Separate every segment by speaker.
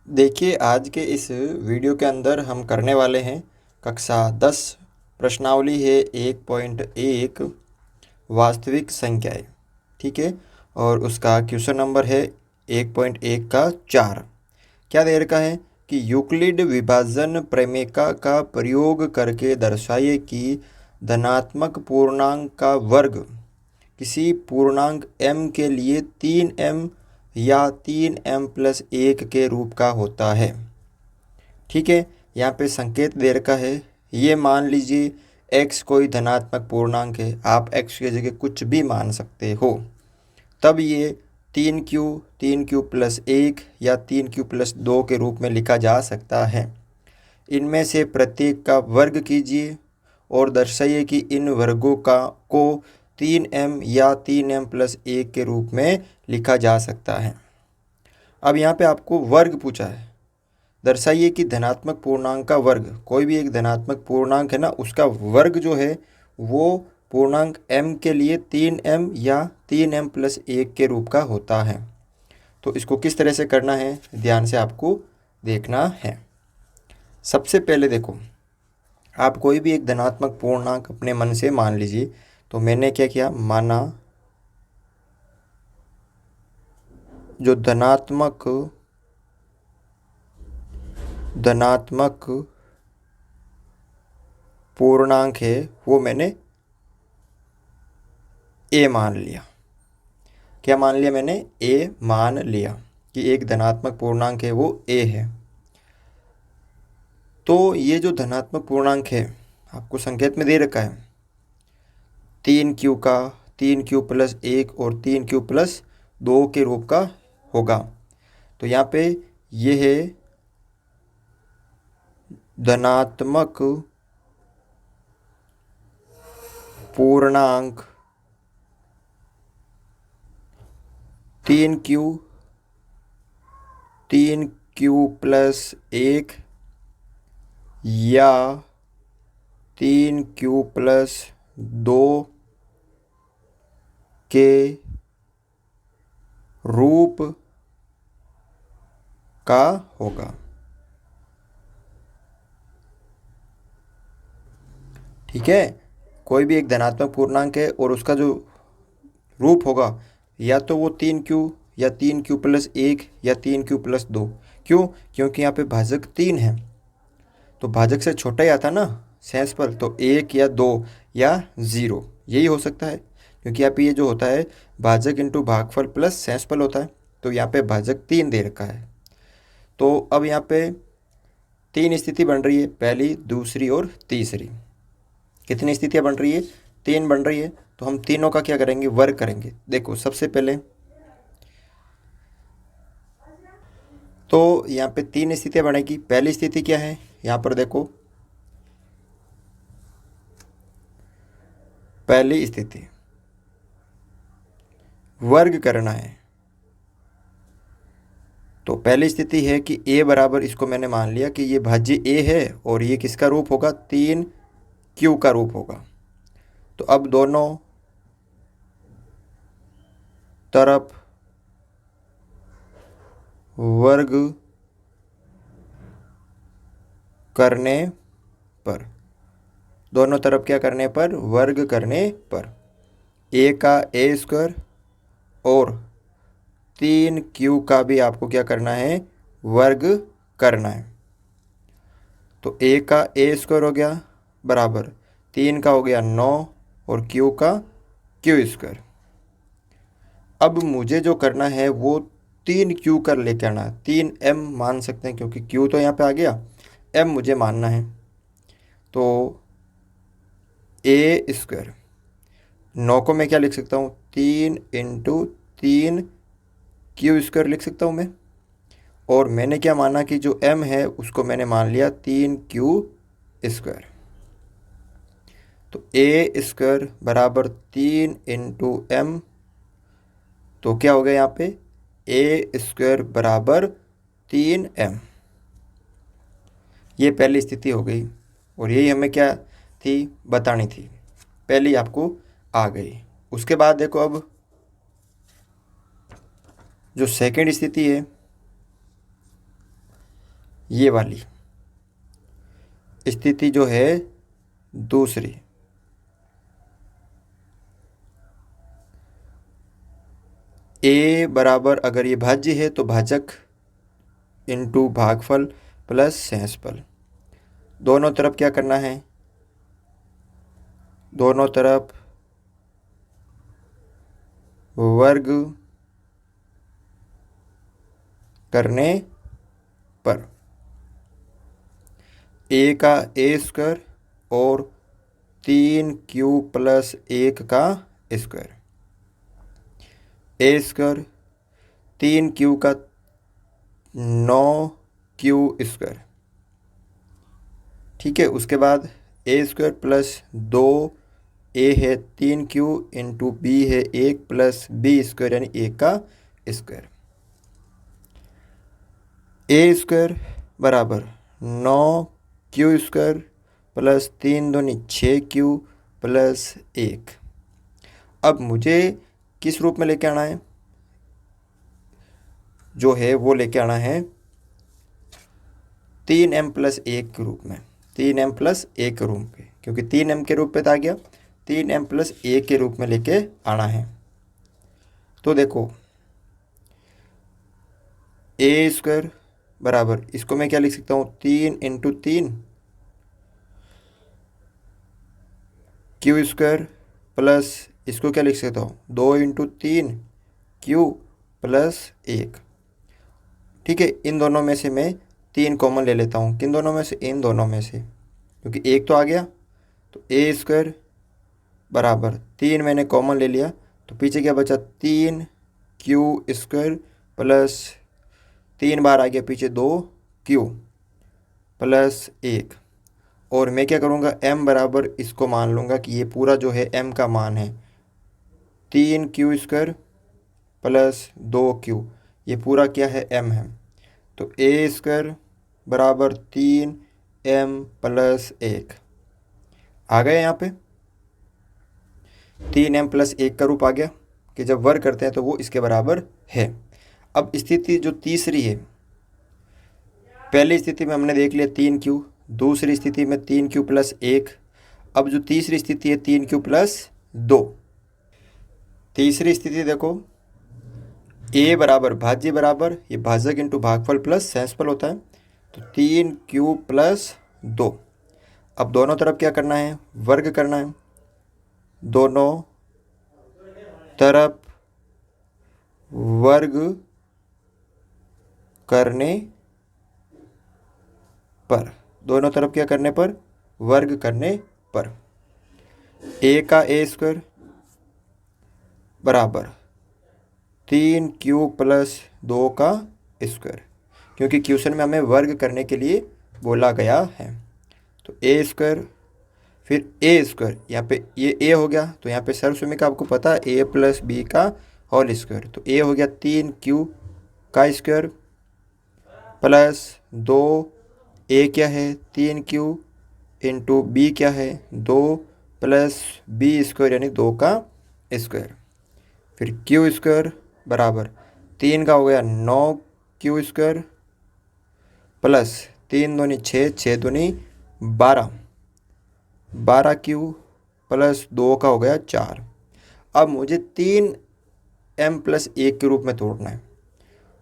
Speaker 1: देखिए, आज के इस वीडियो के अंदर हम करने वाले हैं कक्षा 10 प्रश्नावली है 1.1 वास्तविक संख्याएं। ठीक है। और उसका क्वेश्चन नंबर है 1.1 का 4। क्या दे रखा है कि यूक्लिड विभाजन प्रमेय का प्रयोग करके दर्शाइए कि धनात्मक पूर्णांक का वर्ग किसी पूर्णांक m के लिए 3m या 3m+1 के रूप का होता है। ठीक है। यहाँ पे संकेत दे रखा है, ये मान लीजिए x कोई धनात्मक पूर्णांक है, आप x की जगह कुछ भी मान सकते हो। तब ये 3q+1 या 3q+2 के रूप में लिखा जा सकता है। इनमें से प्रत्येक का वर्ग कीजिए और दर्शाइए कि इन वर्गों को 3m या 3m+1 के रूप में लिखा जा सकता है। अब यहाँ पे आपको वर्ग पूछा है, दर्शाइए कि धनात्मक पूर्णांक का वर्ग, कोई भी एक धनात्मक पूर्णांक है ना, उसका वर्ग जो है वो पूर्णांक m के लिए 3m या 3m+1 के रूप का होता है। तो इसको किस तरह से करना है, ध्यान से आपको देखना है। सबसे पहले देखो, आप कोई भी एक धनात्मक पूर्णांक अपने मन से मान लीजिए। तो मैंने क्या किया, माना जो धनात्मक पूर्णांक है वो मैंने a मान लिया। क्या मान लिया मैंने, a मान लिया कि एक धनात्मक पूर्णांक है वो a है। तो ये जो धनात्मक पूर्णांक है आपको संकेत में दे रखा है 3q का, 3q+1 और 3q+2 के रूप का होगा। तो यहाँ पे ये है धनात्मक पूर्णांक 3q+1 या 3q+2 के रूप का होगा। ठीक है। कोई भी एक धनात्मक पूर्णांक है और उसका जो रूप होगा या तो वो 3q या 3q+1 या 3q+2। क्यों? क्योंकि यहाँ पे भाजक 3 है, तो भाजक से छोटा ही आता ना शेषफल, तो 1 या 2 या 0 यही हो सकता है। क्योंकि यहाँ पे ये जो होता है भाजक इंटू भागफल प्लस शेषफल होता है, तो यहाँ पे भाजक 3 दे रखा है। तो अब यहाँ पे 3 स्थिति बन रही है, पहली, दूसरी और तीसरी। कितनी स्थितियाँ बन रही है, 3 बन रही है। तो हम तीनों का क्या करेंगे, वर्ग करेंगे। देखो सबसे पहले तो यहाँ पे 3 स्थितियाँ बनेगी। पहली स्थिति क्या है, यहाँ पर देखो, पहली स्थिति वर्ग करना है। तो पहली स्थिति है कि a बराबर, इसको मैंने मान लिया कि ये भाज्य a है और ये किसका रूप होगा, 3q का रूप होगा। तो अब दोनों तरफ वर्ग करने पर, दोनों तरफ क्या करने पर, वर्ग करने पर a का a² और 3q का भी आपको क्या करना है, वर्ग करना है। तो a का a² हो गया बराबर 3 का हो गया 9 और q का q²। अब मुझे जो करना है वो 3q कर लेके आना है। 3m मान सकते हैं क्योंकि q तो यहाँ पे आ गया, m मुझे मानना है। तो a², 9 को मैं क्या लिख सकता हूँ, 3 × 3q² लिख सकता हूँ मैं। और मैंने क्या माना कि जो m है उसको मैंने मान लिया 3q²। तो a² बराबर 3 × m। तो क्या हो गया यहाँ पे, a² बराबर 3m। ये पहली स्थिति हो गई और यही हमें क्या थी, बतानी थी। पहली आपको आ गई। उसके बाद देखो, अब जो सेकंड स्थिति है ये वाली स्थिति जो है दूसरी, ए बराबर, अगर ये भाज्य है तो भाजक इंटू भागफल प्लस शेषफल। दोनों तरफ क्या करना है, दोनों तरफ वर्ग करने पर ए का ए स्क्वायर और 3q प्लस 1 का स्क्वायर, ए स्क्वायर 3q का 9q स्क्वायर, ठीक है। उसके बाद ए स्क्वायर प्लस 2 ए है 3q इंटू बी है 1 प्लस बी स्क्वायर यानी 1 का स्क्वायर। ए स्क्वायर बराबर 9q स्क्वायर प्लस 3 दूनी 6q प्लस 1। अब मुझे किस रूप में लेके आना है, जो है वो लेके आना है 3m प्लस 1 के रूप में, 3m प्लस 1 के रूप में, क्योंकि 3m के रूप में था गया, 3m प्लस 1 के रूप में लेके आना है। तो देखो ए स्क्वायर बराबर, इसको मैं क्या लिख सकता हूँ, 3 इंटू 3 क्यू स्क्वायर प्लस, इसको क्या लिख सकता हूँ, 2 इंटू 3 क्यू प्लस 1, ठीक है। इन दोनों में से मैं 3 कॉमन ले लेता हूँ, किन दोनों में से, इन दोनों में से, क्योंकि 1 तो आ गया। तो ए स्क्वायर बराबर 3 मैंने कॉमन ले लिया, तो पीछे क्या बचा, 3q स्क्वायर प्लस 3 बार आ गया पीछे 2q प्लस 1। और मैं क्या करूँगा, m बराबर इसको मान लूँगा कि ये पूरा जो है m का मान है 3q स्क्वायर प्लस 2q, ये पूरा क्या है, m है। तो ए स्क्वायर बराबर 3m प्लस 1 आ गया, यहाँ पे 3m प्लस 1 का रूप आ गया कि जब वर्ग करते हैं तो वो इसके बराबर है। अब स्थिति जो तीसरी है, पहली स्थिति में हमने देख लिया 3q, दूसरी स्थिति में 3q प्लस 1, अब जो तीसरी स्थिति है 3q प्लस 2। तीसरी स्थिति देखो, a बराबर भाज्य बराबर, ये भाजक इंटू भागफल प्लस शेषफल होता है, तो 3q प्लस 2। अब दोनों तरफ क्या करना है, वर्ग करना है, दोनों तरफ वर्ग करने पर, दोनों तरफ क्या करने पर, वर्ग करने पर a का ए स्क्वायर बराबर 3q प्लस 2 का स्क्वायर, क्योंकि क्वेश्चन में हमें वर्ग करने के लिए बोला गया है। तो ए स्क्वायर फिर ए स्क्वायर, यहाँ पे ये ए हो गया, तो यहाँ पे सर्वसम्मिक आपको पता है ए प्लस बी का होल स्क्वायर, तो ए हो गया 3q का स्क्वायर प्लस 2 ए क्या है 3q इंटू बी क्या है 2 प्लस बी स्क्वायर यानी 2 का स्क्वायर। फिर क्यू स्क्वायर बराबर 3 का हो गया 9q स्क्वायर प्लस 3 दूनी 6, 6 दूनी 12, 12q प्लस 2 का हो गया 4। अब मुझे 3m प्लस 1 के रूप में तोड़ना है,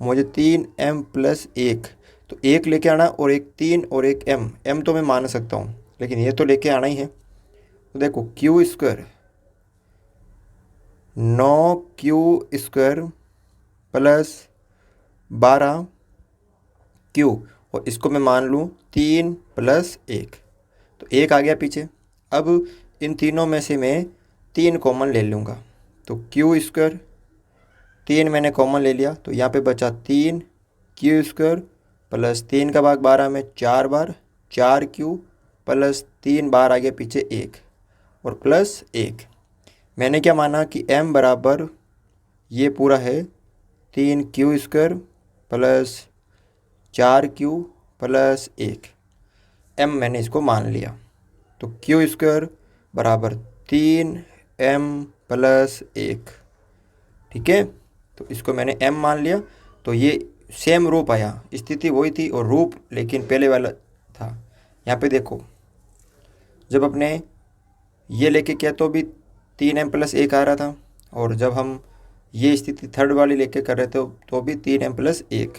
Speaker 1: मुझे 3m प्लस 1, तो 1 लेके आना और एक 3 और एक m तो मैं मान सकता हूँ, लेकिन ये तो लेके आना ही है। तो देखो q square 9q square plus 12q, और इसको मैं मान लूँ 3 प्लस 1, तो 1 आ गया पीछे। अब इन तीनों में से मैं 3 कॉमन ले लूँगा, तो q स्क्वायर 3 मैंने कॉमन ले लिया, तो यहाँ पे बचा 3q स्क्वायर प्लस 3 का भाग 12 में 4 बार, 4q प्लस 3 बार आ गया पीछे 1 और प्लस 1। मैंने क्या माना कि m बराबर ये पूरा है 3q square plus 4q plus 1, m मैंने इसको मान लिया। तो q स्क्वायर बराबर 3m प्लस 1, ठीक है। तो इसको मैंने m मान लिया, तो ये सेम रूप आया, स्थिति वही थी और रूप लेकिन पहले वाला था। यहाँ पे देखो, जब अपने ये लेके किया तो भी 3m+1 आ रहा था, और जब हम ये स्थिति थर्ड वाली लेके कर रहे थे तो भी 3m+1।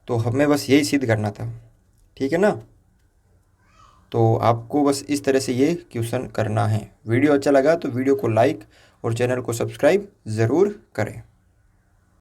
Speaker 1: तो हमें बस यही सिद्ध करना था, ठीक है ना। तो आपको बस इस तरह से ये क्वेश्चन करना है। वीडियो अच्छा लगा तो वीडियो को लाइक और चैनल को सब्सक्राइब ज़रूर करें।